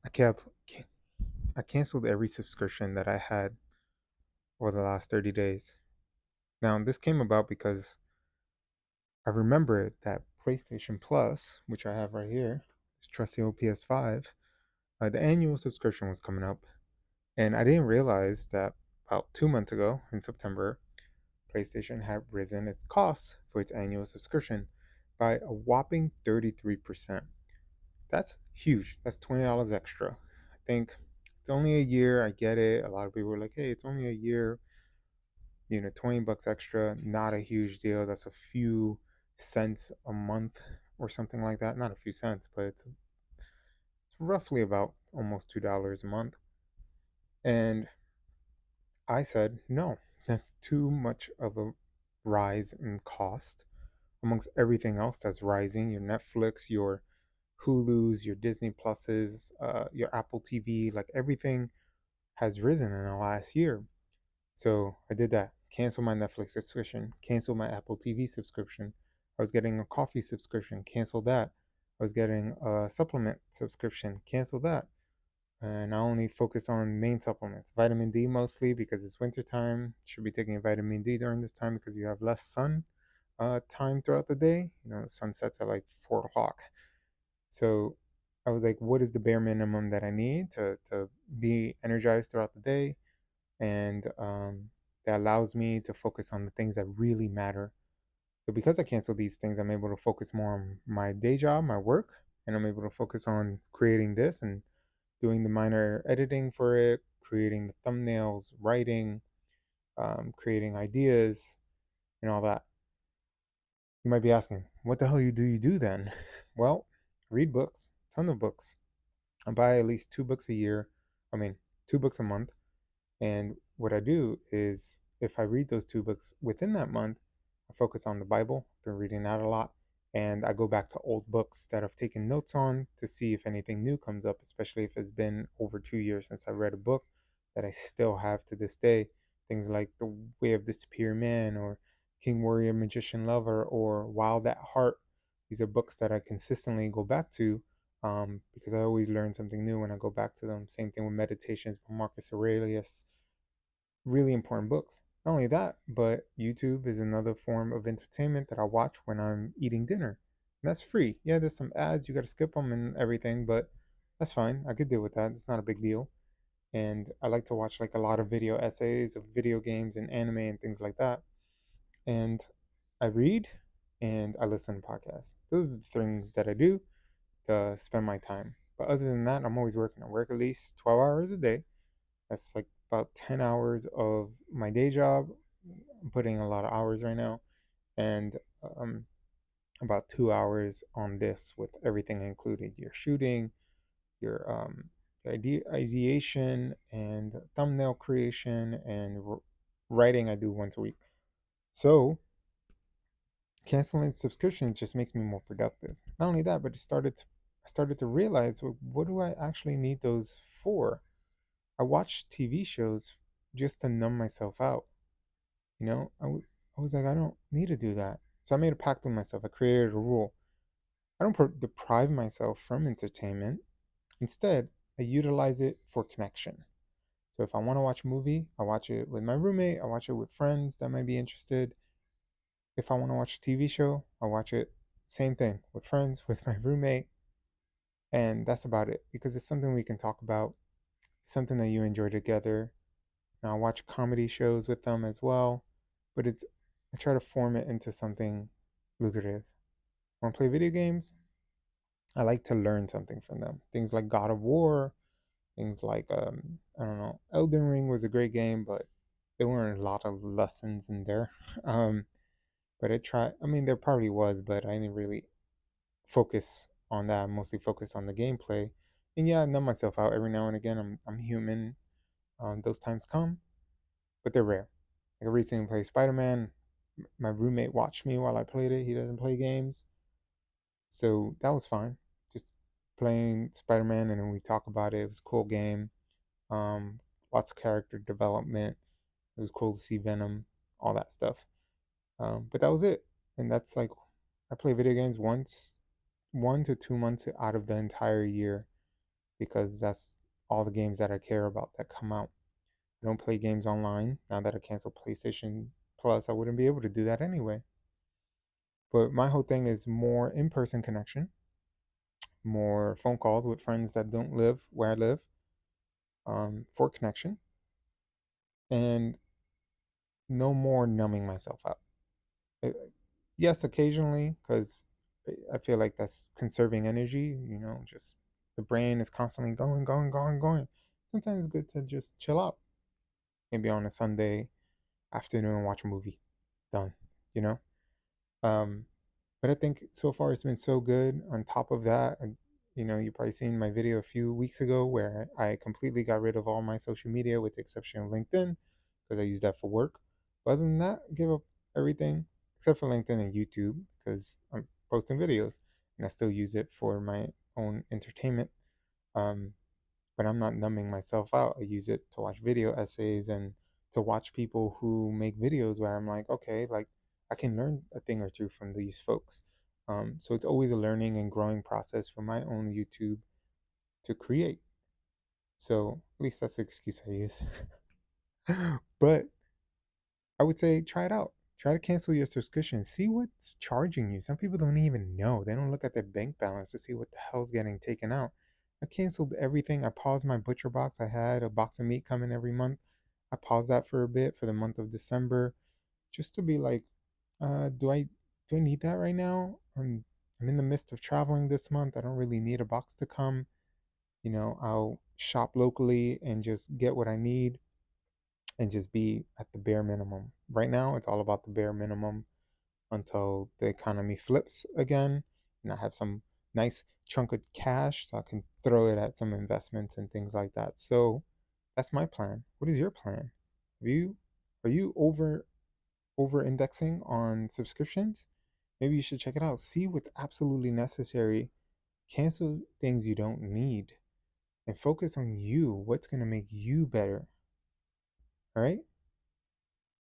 I can't, I canceled every subscription that I had over the last 30 days. Now, this came about because I remember that PlayStation Plus, which I have right here, this trusty old PS5, the annual subscription was coming up. And I didn't realize that about 2 months ago in September, PlayStation had risen its costs for its annual subscription by a whopping 33%. That's huge. That's $20 extra. I think it's only a year. I get it. A lot of people are like, hey, it's only a year. 20 bucks extra, not a huge deal. That's a few cents a month or something like that. Not a few cents, but it's roughly about almost $2 a month. And I said, no, that's too much of a rise in cost amongst everything else that's rising, your Netflix, your Hulu's, your Disney Pluses, your Apple TV, like everything has risen in the last year. So I did that. Cancel my Netflix subscription, cancel my Apple TV subscription. I was getting a coffee subscription, cancel that. I was getting a supplement subscription, cancel that. And I only focus on main supplements, vitamin D mostly because it's wintertime. Should be taking vitamin D during this time because you have less sun time throughout the day. The sun sets at like 4 o'clock. So I was like, what is the bare minimum that I need to be energized throughout the day? And that allows me to focus on the things that really matter. So because I cancel these things, I'm able to focus more on my day job, my work, and I'm able to focus on creating this and doing the minor editing for it, creating the thumbnails, writing, creating ideas, and all that. You might be asking, what the hell do you do then? Well, read books, ton of books. I buy at least 2 books a year. I mean, 2 books a month. And what I do is, if I read those 2 books within that month, I focus on the Bible. I've been reading that a lot. And I go back to old books that I've taken notes on to see if anything new comes up, especially if it's been over 2 years since I read a book that I still have to this day. Things like The Way of the Superior Man or King Warrior Magician Lover or Wild at Heart. These are books that I consistently go back to because I always learn something new when I go back to them. Same thing with Meditations by Marcus Aurelius, really important books. Not only that, but YouTube is another form of entertainment that I watch when I'm eating dinner. And that's free. Yeah, there's some ads, you got to skip them and everything, but that's fine. I could deal with that. It's not a big deal. And I like to watch like a lot of video essays of video games and anime and things like that. And I read and I listen to podcasts. Those are the things that I do to spend my time. But other than that, I'm always working. I work at least 12 hours a day. That's like about 10 hours of my day job. I'm putting a lot of hours right now, and about 2 hours on this with everything included: your shooting, your ideation, and thumbnail creation, and writing. I do once a week. So canceling subscriptions just makes me more productive. Not only that, but I started to realize, well, what do I actually need those for? I watch TV shows just to numb myself out. I was like, I don't need to do that. So I made a pact with myself. I created a rule. I don't deprive myself from entertainment. Instead, I utilize it for connection. So if I want to watch a movie, I watch it with my roommate. I watch it with friends that might be interested. If I want to watch a TV show, I watch it, same thing, with friends, with my roommate. And that's about it because it's something we can talk about, something that you enjoy together. Now, I watch comedy shows with them as well, but I try to form it into something lucrative. When I play video games, I like to learn something from them. Things like God of War, things like I don't know, Elden Ring was a great game, but there weren't a lot of lessons in there. Um, but I try. I mean, there probably was, but I didn't really focus on that. I mostly focus on the gameplay. And yeah, I numb myself out every now and again. I'm human. Those times come, but they're rare. Like I recently played Spider Man. My roommate watched me while I played it. He doesn't play games, so that was fine. Just playing Spider Man, and then we talk about it. It was a cool game. Um, Lots of character development. It was cool to see Venom, all that stuff. But that was it. And that's like I play video games once, 1 to 2 months out of the entire year. because that's all the games that I care about that come out. I don't play games online. Now that I canceled PlayStation Plus, I wouldn't be able to do that anyway. But my whole thing is more in person connection, more phone calls with friends that don't live where I live, for connection, and no more numbing myself out. Uh, Yes, occasionally, because I feel like that's conserving energy, just the brain is constantly going, going, going, going. Sometimes it's good to just chill out. Maybe on a Sunday afternoon, watch a movie. Done, you know? Um, but I think so far it's been so good. On top of that, you probably seen my video a few weeks ago where I completely got rid of all my social media with the exception of LinkedIn because I use that for work. But other than that, give up everything except for LinkedIn and YouTube because I'm posting videos and I still use it for my own entertainment. Um, but I'm not numbing myself out. I use it to watch video essays and to watch people who make videos where I'm like, okay, like I can learn a thing or two from these folks. So it's always a learning and growing process for my own YouTube to create. So at least that's the excuse I use. But I would say try it out. Try to cancel your subscription. See what's charging you. Some people don't even know. They don't look at their bank balance to see what the hell's getting taken out. I canceled everything. I paused my butcher box. I had a box of meat coming every month. I paused that for a bit for the month of December, just to be like, do I need that right now? I'm in the midst of traveling this month. I don't really need a box to come. I'll shop locally and just get what I need and just be at the bare minimum. Right now, it's all about the bare minimum until the economy flips again and I have some nice chunk of cash so I can throw it at some investments and things like that. So that's my plan. What is your plan? Are you over indexing on subscriptions? Maybe you should check it out. See what's absolutely necessary. Cancel things you don't need and focus on you. What's going to make you better? All right?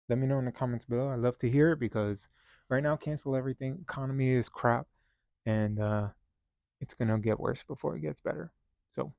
Let me know in the comments below. I'd love to hear it because right now, cancel everything. Economy is crap and it's going to get worse before it gets better. So